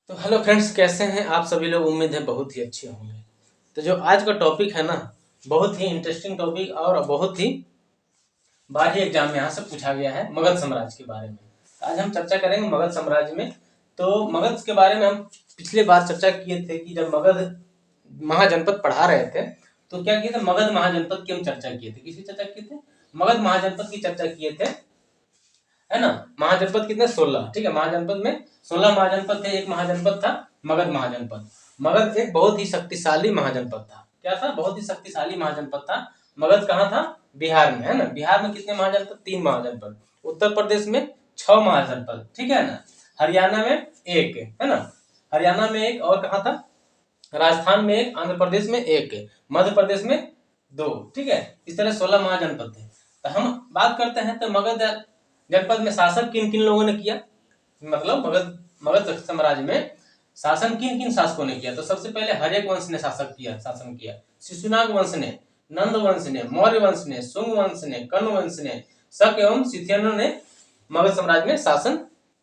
तो hello friends, कैसे हैं आप सभी लोग। उम्मीद है बहुत ही अच्छे होंगे। तो जो आज का टॉपिक है ना, बहुत ही इंटरेस्टिंग टॉपिक और बहुत ही बार ही एग्जाम में यहाँ से पूछा गया है मगध साम्राज्य के बारे में। आज हम चर्चा करेंगे मगध साम्राज्य में। तो मगध के बारे में हम पिछले बार चर्चा किए थे कि जब मगध महाजनपद पढ़ा रहे थे तो क्या किए थे, मगध महाजनपद की हम चर्चा किए थे। किसकी चर्चा किए थे? मगध महाजनपद की चर्चा किए थे, है ना। महाजनपद कितने? 16। ठीक है, महाजनपद में 16 महाजनपद थे। एक महाजनपद था मगध महाजनपद। मगध एक बहुत ही शक्तिशाली महाजनपद था। क्या था? बहुत ही शक्तिशाली महाजनपद था। मगध कहाँ था? बिहार में, है ना। बिहार में कितने महाजनपद? 3 महाजनपद। उत्तर प्रदेश में 6 महाजनपद, ठीक है ना। हरियाणा में एक, है ना। हरियाणा में एक, और कहाँ था? राजस्थान में एक, आंध्र प्रदेश में एक, मध्य प्रदेश में 2, ठीक है। इस तरह 16 महाजनपद थे। तो हम बात करते हैं तो मगध जनपद में शासन किन किन लोगों ने किया, मतलब मगध मगध साम्राज्य में शासन किन किन शासकों ने किया। तो सबसे पहले हर्यक वंश ने शासन किया। शिशुनाग वंश ने, नंद वंश ने, मौर्य वंश ने, सुंग वंश ने, कण्व वंश ने, शक एवं सिथियनों ने मगध साम्राज्य में शासन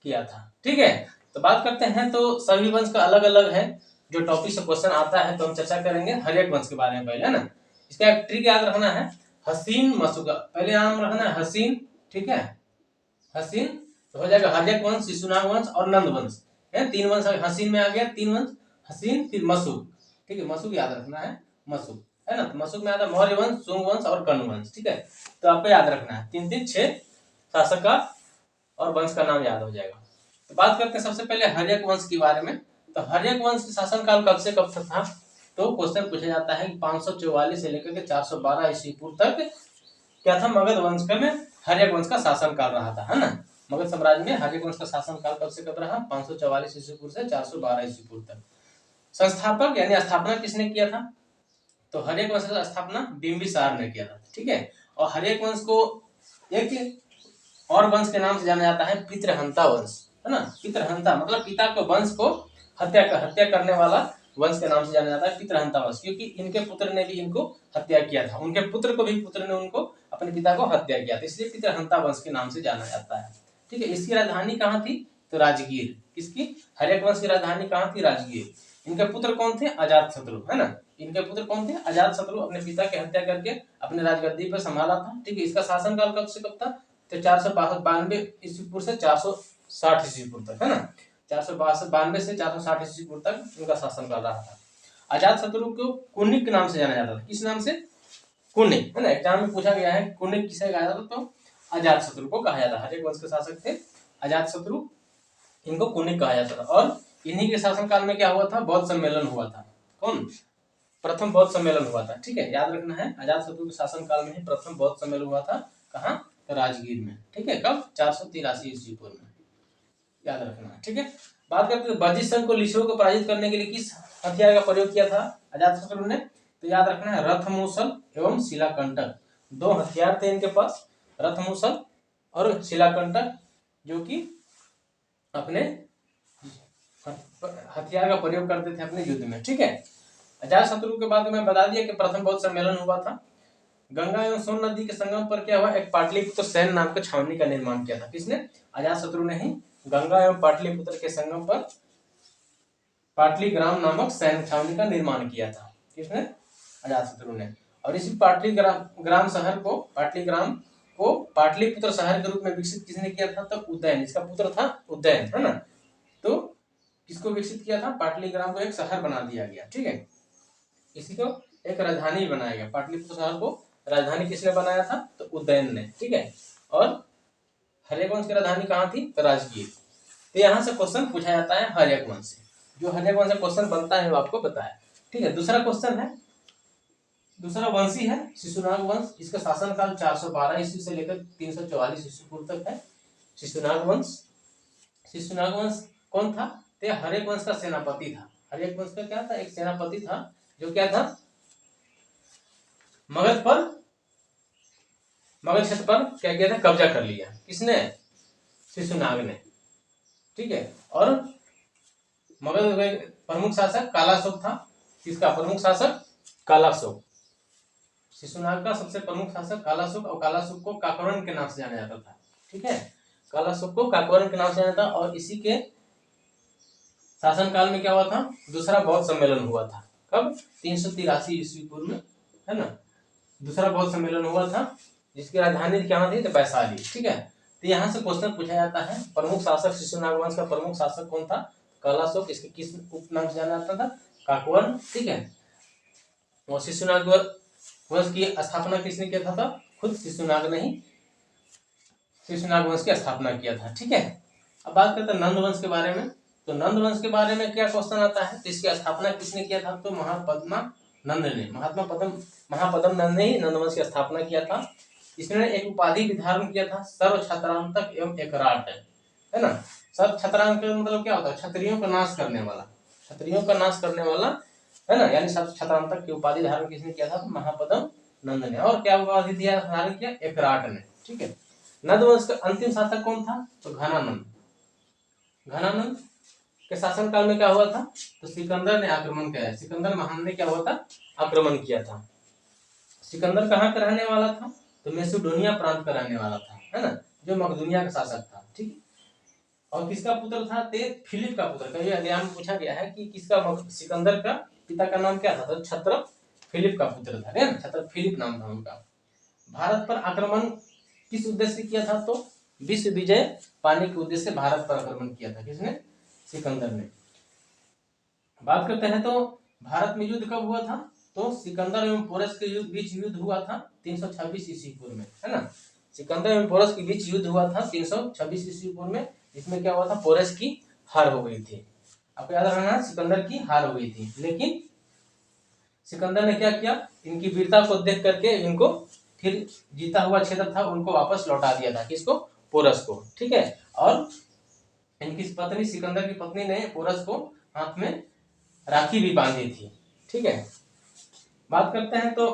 किया था, ठीक है। तो बात करते हैं तो सभी वंश का अलग अलग है। जो टॉपिक से क्वेश्चन आता है तो हम चर्चा करेंगे हर्यक वंश के बारे में पहले, है ना। इसका एक ट्रिक याद रखना है, हसीन मसुगा। पहले नाम रखना है हसीन, ठीक है। हसीन तो हो जाएगा हर्यक वंश, शिशुनाग वंश और नंद वंश, है। 3 वंश हसीन में आ गया, 3 वंश हसीन, फिर मसुक, ठीक है। मसुक याद रखना है, मसुक, है ना। तो मसुक में आता है मौर्य वंश, सुंग वंश और कण्व वंश, ठीक है। तो आपको याद रखना है 3-3-6 शासक का और वंश का नाम याद हो जाएगा। तो बात करते हैं सबसे पहले हर्यक वंश के बारे में। तो हर्यक वंश की शासनकाल कब से कब तक था? तो क्वेश्चन पूछा जाता है कि 544 से लेकर के 412 ईस्वी पूर्व तक क्या था, मगध वंश में हर्यक वंश का शासन काल रहा था, है ना। मगध साम्राज्य में हर्यक वंश का शासन काल कब से कब रहा? 544 ईस्वी पूर्व से 412 ईस्वी पूर्व तक। संस्थापक यानी स्थापना किसने किया था? तो हर्यक वंश का स्थापना बिंबिसार ने किया था, ठीक है। और हर्यक वंश को एक और वंश के नाम से जाना जाता है पितृहंता वंश, है ना। पितृहंता मतलब पिता को वंश को हत्या करने वाला वंश के नाम से जाना जाता है पितृहंता वंश, क्योंकि इनके पुत्र ने भी इनको हत्या किया था। उनके पुत्र को भी पुत्र ने उनको अपने पिता को हत्या किया था, इसलिए पितृहंता वंश के नाम से जाना जाता है, ठीक है। इसकी राजधानी कहाँ थी? तो राजगीर। किसकी? हर्यक वंश की राजधानी कहाँ थी? राजगीर। इनके पुत्र कौन थे? अजातशत्रु, है ना। इनके पुत्र कौन थे? अजातशत्रु अपने पिता की हत्या करके अपने राजगद्दी पर संभाला था, ठीक है। इसका शासनकाल कब से कब था? तो 492 ईस्वी पूर्व से 460 ईस्वी पूर्व तक, है ना। 492 से 460 ईस्वी पूर्व तक उनका शासनकाल रहा था। अजातशत्रु को कुनिक नाम से जाना जाता था। किस नाम से? कुनिक, है ना। एग्जाम में पूछा गया है कुनिक किसे कहा जाता, तो अजातशत्रु को कहा जाता है। हर्यक वंश के शासक थे अजातशत्रु, इनको कुनिक कहा जाता था। और इन्हीं के शासनकाल में क्या हुआ था? बौद्ध सम्मेलन हुआ था। कौन? प्रथम बौद्ध सम्मेलन हुआ था, ठीक है। याद रखना है अजातशत्रु के शासनकाल में ही प्रथम बौद्ध सम्मेलन हुआ था। कहाँ? राजगीर में, ठीक है। कब? 483 ईस्वी पूर्व में, याद रखना है, ठीक है। बात करते हैं बजिस्सन को लिशो को पराजित करने के लिए किस हथियार का प्रयोग किया था अजातशत्रु ने? तो याद रखना है रथमूसल एवं शिलाकंटक। 2 हथियार थे इनके पास, रथमूसल और शिलाकंटक, जो कि अपने हथियार का प्रयोग करते थे अपने युद्ध में, ठीक है। अजातशत्रु के बाद में बता दिया कि प्रथम बौद्ध सम्मेलन हुआ था। गंगा एवं सोन नदी के संगम पर क्या हुआ? एक पाटलिपुत्र सैन्य नाम का छावनी का निर्माण किया था। किसने? अजातशत्रु ने ही गंगा एवं पाटलिपुत्र के संगम पर पाटलिग्राम नामक सैन्य छावनी का निर्माण किया था। किसने? अजातशत्रु ने। और इसी पाटलिग्राम शहर को, पाटलिग्राम को पाटलिपुत्र शहर के रूप में विकसित किसने किया था? तो उदयन, इसका पुत्र था उदयन, है ना। तो किसको विकसित किया था? पाटलिग्राम को एक शहर बना दिया गया, ठीक है। इसी को एक राजधानी बनाया गया। पाटलिपुत्र शहर को राजधानी किसने बनाया था? तो उदयन ने, ठीक है। और हर्यक वंश की राजधानी कहाँ थी? तो राजगीर। तो यहाँ से क्वेश्चन पूछा जाता है हर्यक वंश से। जो हर्यक वंश से क्वेश्चन बनता है वो आपको बताया, ठीक है। दूसरा क्वेश्चन है, दूसरा वंशी है शिशुनाग वंश। इसका शासनकाल 412 ईस्वी से लेकर 344 ईस्वी पूर्व तक है। शिशुनाग वंश। शिशुनाग वंश कौन था? तो हर्यक वंश का सेनापति था। हर्यक वंश का क्या था? एक सेनापति था, जो क्या था? मगध क्षेत्र पर क्या किया था? कब्जा कर लिया। किसने? शिशुनाग ने, ठीक है। और मगध का प्रमुख शासक कालाशोक था। किसका प्रमुख शासक? कालाशोक। शिशुनाग का सबसे प्रमुख शासक कालाशोक, और कालाशोक को काकवर्ण के नाम से जाना जाता था, ठीक है। कालाशोक को काकवर्ण के नाम से जाना जाता, और इसी के शासनकाल में क्या हुआ था, दूसरा बौद्ध सम्मेलन हुआ था। कब? 383 ईस्वी पूर्व में, है ना, दूसरा बौद्ध सम्मेलन हुआ था, जिसकी राजधानी क्या थी, तो वैशाली। ठीक है, तो यहाँ से क्वेश्चन पूछा जाता है, प्रमुख शासक शिशुनाग वंश का प्रमुख शासक कौन था? कालाशोक। इसके किस उपनाम से जाना जाता था? काकवर्ण। ठीक है, और शिशुनाग वंश की स्थापना किसने किया था? खुद शिशुनाग ने ही शिशुनाग वंश की स्थापना किया था। ठीक है, अब बात करते हैं नंद वंश के बारे में। तो नंद वंश के बारे में क्या क्वेश्चन आता है, तो इसकी स्थापना किसने किया था? तो महापद्मा नंद ने, महापद्म नंद ने ही नंद वंश की स्थापना किया था। इसने एक उपाधि भी धारण किया था, सर्व छत्रांतक एवं एकराट, है ना। सर्व छत्रांतक मतलब क्या होता है? क्षत्रियों का नाश करने वाला, क्षत्रियों का नाश करने वाला, है ना, यानी सर्व छत्रांतक की उपाधि धारण किसने किया था? तो महापद्म नंद ने। और क्या उपाधि दिया धारण किया? एकराट ने। ठीक है, नंद वंश का अंतिम शासक कौन था? तो घनानंद। घनानंद के शासनकाल में क्या हुआ था? तो सिकंदर ने आक्रमण किया। सिकंदर महान ने क्या हुआ था? आक्रमण किया था। सिकंदर कहाँ का रहने वाला था? तो मैसेडोनिया प्रांत का रहने वाला था, है ना, जो मकदूनिया का शासक था। ठीक है, और किसका पुत्र था? फिलिप का पुत्र। कभी एग्जाम में पूछा गया है कि किसका, सिकंदर का पिता का नाम क्या था? तो छत्र फिलिप का पुत्र था, है ना, छत्र फिलिप नाम था उनका। भारत पर आक्रमण किस उद्देश्य से किया था? तो विश्व विजय पाने के उद्देश्य से भारत पर आक्रमण किया था। किसने? सिकंदर ने। बात करते हैं तो भारत में युद्ध कब हुआ था? तो सिकंदर एवं पोरस के बीच युद्ध हुआ था 326 ईस्वी पूर्व में, है ना। सिकंदर एवं पोरस के बीच युद्ध हुआ था 326 ईस्वी पूर्व में। इसमें क्या हुआ था? पोरस की हार हो गई थी। आपको याद रखना, सिकंदर की हार हो गई थी, लेकिन सिकंदर ने क्या किया? इनकी वीरता को देख करके इनको फिर जीता हुआ क्षेत्र था उनको वापस लौटा दिया था। किसको? पोरस को। ठीक है, और इनकी पत्नी, सिकंदर की पत्नी ने पोरस को हाथ में राखी भी बांधी थी। ठीक है, बात करते हैं तो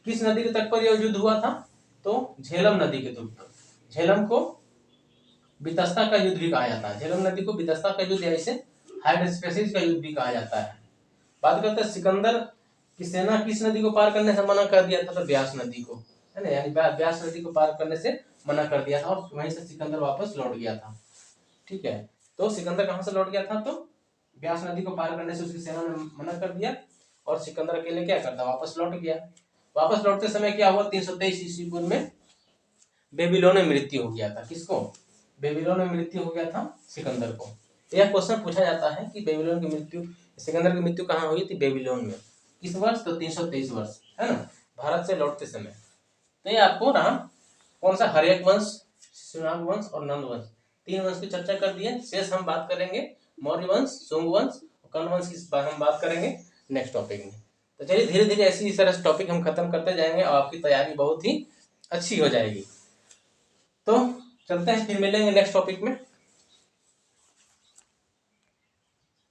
किस नदी के तट पर यह युद्ध हुआ था? तो झेलम नदी के तट पर। झेलम को बितस्ता का युद्ध भी कहा जाता है। झेलम नदी को बितस्ता का युद्ध या इसे हाइड्रोस्पेसिस का युद्ध भी कहा जाता है। बात करते हैं सिकंदर की सेना किस नदी को पार करने से मना कर दिया था? तो ब्यास नदी को, है ना, यानी ब्यास नदी को पार करने से मना कर दिया था और वहीं से सिकंदर वापस लौट गया था। ठीक है, तो सिकंदर कहां से लौट गया था? तो ब्यास नदी को पार करने से उसकी सेना ने मना कर दिया और सिकंदर अकेले क्या करता? वापस लौट गया। वापस लौटते समय क्या हुआ? 323 ईस्वी पूर्व में बेबीलोन में मृत्यु हो गया था। किसको? बेबीलोन में मृत्यु हो गया था सिकंदर को। तो यह क्वेश्चन पूछा जाता है कि बेबीलोन की मृत्यु, सिकंदर की मृत्यु कहाँ हुई थी? बेबीलोन में। किस वर्ष? तो 323 वर्ष, है ना, भारत से लौटते समय। तो ये आपको रहा कौन सा? हर्यक वंश, शिशुनाग वंश और नंद वंश, तीन वंश की चर्चा कर दिए। शेष हम बात करेंगे मौर्य वंश, शुंग वंश और कर्ण वंश की हम बात करेंगे नेक्स्ट टॉपिक में। तो चलिए धीरे धीरे ऐसी इस तरह टॉपिक हम खत्म करते जाएंगे और आपकी तैयारी बहुत ही अच्छी हो जाएगी। तो चलते हैं, फिर मिलेंगे नेक्स्ट टॉपिक में।